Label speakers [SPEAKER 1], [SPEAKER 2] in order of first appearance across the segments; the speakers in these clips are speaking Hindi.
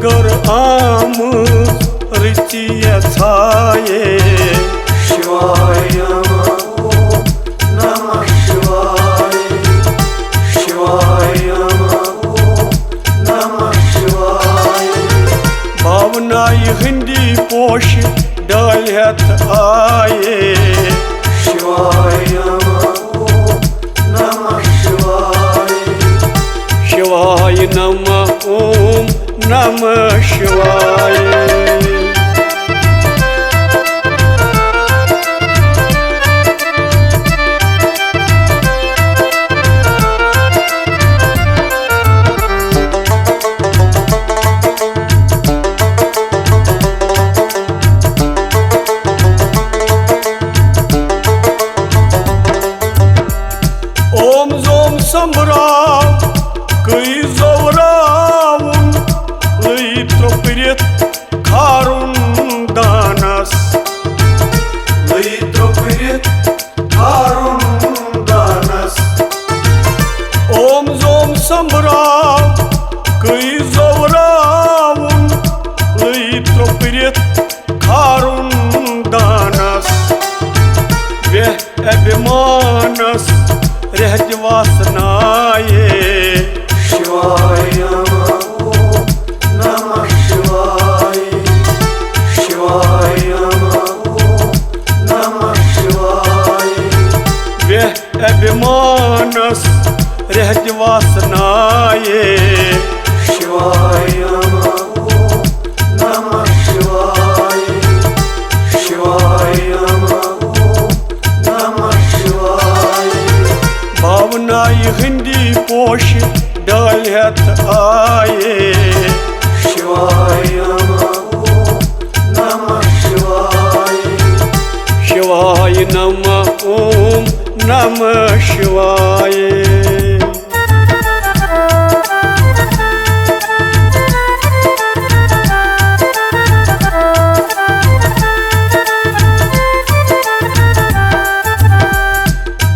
[SPEAKER 1] गर आम रिचिया छाये
[SPEAKER 2] शिवाय नमः शिवाय शिवाय नमः शिवाय।
[SPEAKER 1] भावनाई हिंदी पोश डालत आये
[SPEAKER 2] शिवाय नमः शिवाय
[SPEAKER 1] शिवाय नमः ओम नमः शिवाय। ओम जोम संभ्राम कई जोवरावुन लई त्रोपिरित खारुन दानस
[SPEAKER 2] लई त्रोपिरित खारुन दानस।
[SPEAKER 1] ओम जोम संभ्राम कई जोवरावुन लई त्रोपिरित खारुन दानस वे अभिमानस रहत वासनाये
[SPEAKER 2] शिवाय नमः शिवाय शिवाय नमः शिवाय।
[SPEAKER 1] वे अभिमानस रहत वासनाये
[SPEAKER 2] शिवाय नमः शिवाय शिवाय नमः शिवाय।
[SPEAKER 1] भावनाई हिंदी पोश डालत आये
[SPEAKER 2] शिवाय नमः शिवाय
[SPEAKER 1] शिवाय नमः ओम नमः शिवाय।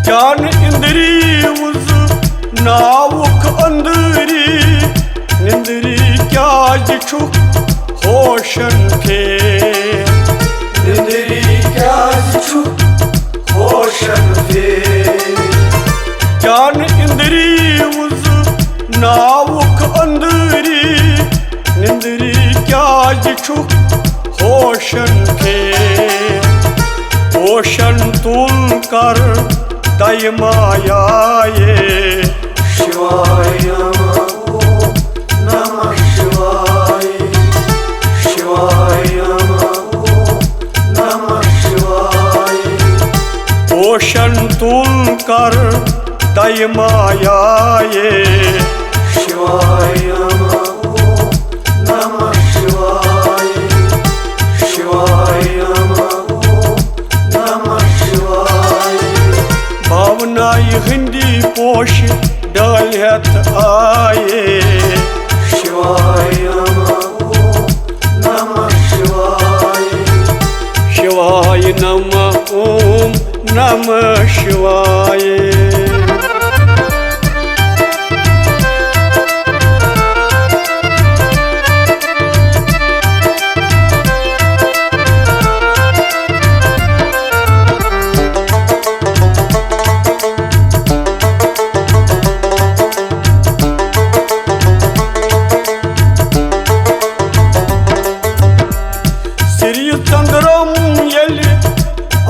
[SPEAKER 1] ज्ञान इंद्री उस नावुक अंदरी निंदरी क्या जिछु होशन थे
[SPEAKER 2] निंदरी क्या जिछु होशन थे।
[SPEAKER 1] ज्ञान इंद्री उस नावुक अंदरी निंदरी क्या जिछु होशन थे होशन तुल कर दय मायाये
[SPEAKER 2] शिवाय नमः शिवाय शिवाय नमः शिवाय।
[SPEAKER 1] ओशन तुल कर दय मायाये
[SPEAKER 2] शिवाय नमः शिवाय शिवाय नमः शिवाय।
[SPEAKER 1] भावनाई हिंदी पोश डालत आये
[SPEAKER 2] शिवाय नमः शिवाय
[SPEAKER 1] शिवाय नमः ओम नमः शिवाय।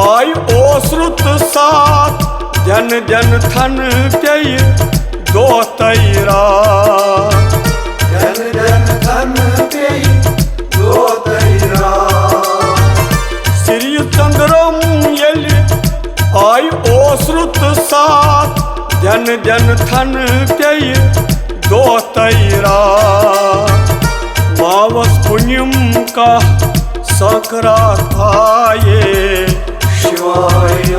[SPEAKER 1] आई ओसरुत साथ जन जन थन प्य दो तैरा
[SPEAKER 2] जन जन थन प्य दो तैरा।
[SPEAKER 1] श्री चंद्रम यल आई ओसरुत साथ जन जन थन प्य दो तैरा। मावस पुण्यम का सकरात आये
[SPEAKER 2] शिवाय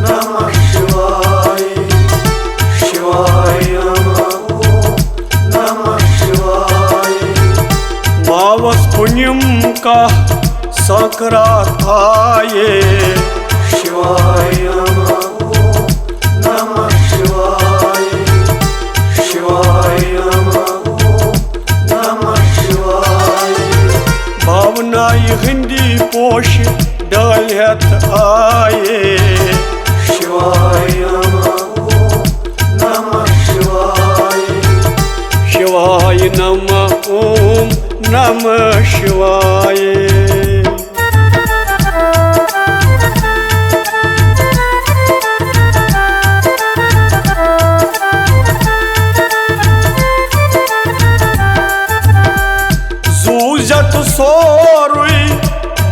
[SPEAKER 2] नमः शिवाय शिवाय नमः शिवाय।
[SPEAKER 1] मावस पुण्यम का सकरात सक्राथाये
[SPEAKER 2] शिवाय नमः शिवाय शिवाय नमः शिवाय
[SPEAKER 1] भावनाई हिंदी पोश डालियत आये
[SPEAKER 2] शिवाय नमः शिवाय
[SPEAKER 1] शिवाय नमः ओम नमः शिवाय जूजत सोरुई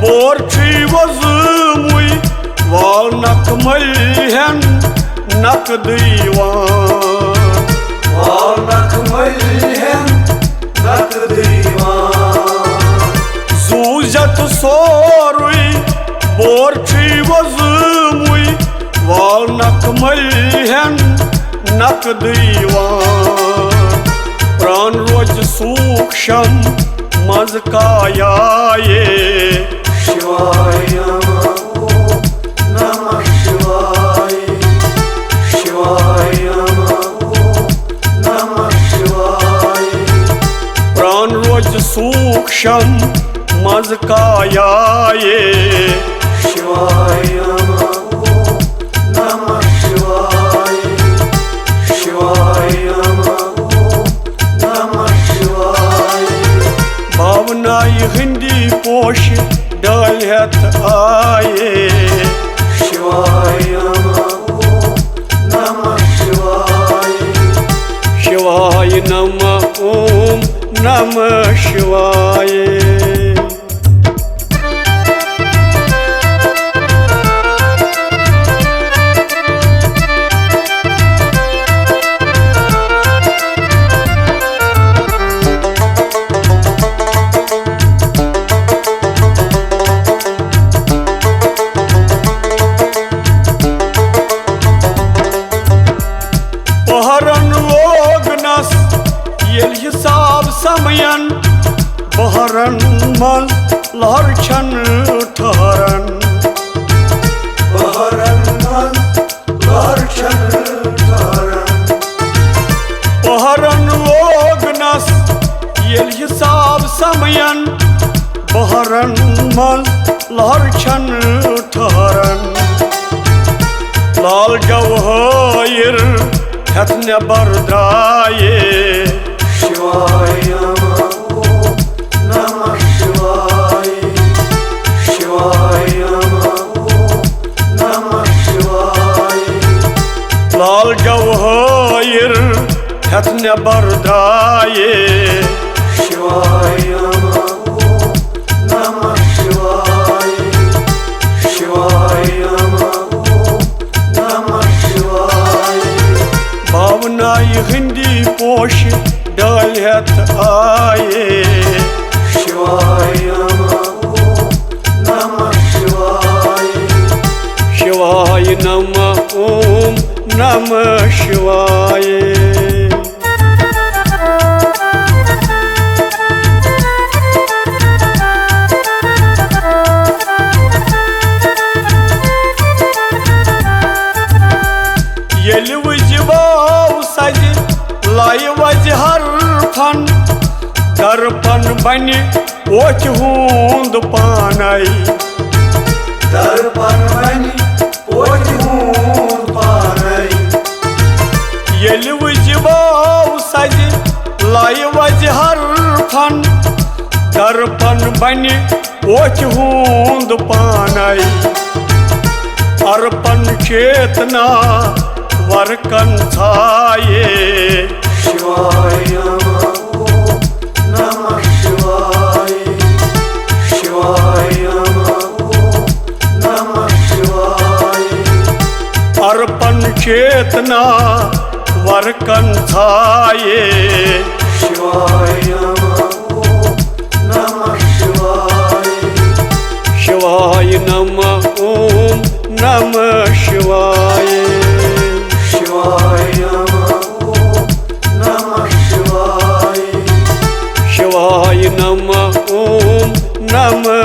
[SPEAKER 1] बोरची वजमुई वाल नक मलहन नक दीवान
[SPEAKER 2] वाल नक मलहन नक दीवान
[SPEAKER 1] जूजत सोरुई बोरची वजमुई वाल नक मलहन नक दीवान प्राण रोज सूक्ष्म मज कायाये
[SPEAKER 2] शिवाय नमः शिवाय शिवाय नमः शिवाय
[SPEAKER 1] प्राण रोज सूक्ष्म मज कायाये
[SPEAKER 2] शिवाय नमः शिवाय शिवाय नमः शिवाय
[SPEAKER 1] भावनाई हिंदी पोश डालियत आये
[SPEAKER 2] शिवाय नमः शिवाय
[SPEAKER 1] शिवाय नमः ओम नमः शिवाय बहरन लोग नस येल हिसाब समयन बहरन मज लहर छन ठहरन
[SPEAKER 2] बहरन मन लहरछन ठहरन
[SPEAKER 1] बहरन लोग नस येल हिसाब समयन बहरन मज लहर छन ठहरन लाल जवाहिर हथन बरदाये
[SPEAKER 2] शिवाय नमः शिवाय शिवाय नमः शिवाय
[SPEAKER 1] लाल जवाहिर हथन बरदाये
[SPEAKER 2] शिवाय नमः शिवाय शिवाय नमः शिवाय
[SPEAKER 1] भावनाई हिंदी पोश डालियत आये
[SPEAKER 2] शिवाय नमः शिवाय
[SPEAKER 1] शिवाय नमः ओम नमः शिवाय येल वजवाव सज लाई वज हर फन दर्पण बन ओच हूंद पानई
[SPEAKER 2] दर्पण बनि ओझून पानई
[SPEAKER 1] येल वजवाव सज लाई वज हर फन दर्पण बन ओच हूंद पानई अर्पण चेतना वरकन छाये
[SPEAKER 2] शिवाय नमः शिवाय शिवाय नमः शिवाय
[SPEAKER 1] अर्पण चेतना वरकन छाये
[SPEAKER 2] शिवाय नमः शिवाय
[SPEAKER 1] शिवाय नमः ओम नमः शिवाय
[SPEAKER 2] शिवाय नमः शिवाय
[SPEAKER 1] शिवाय नमः ओम नमः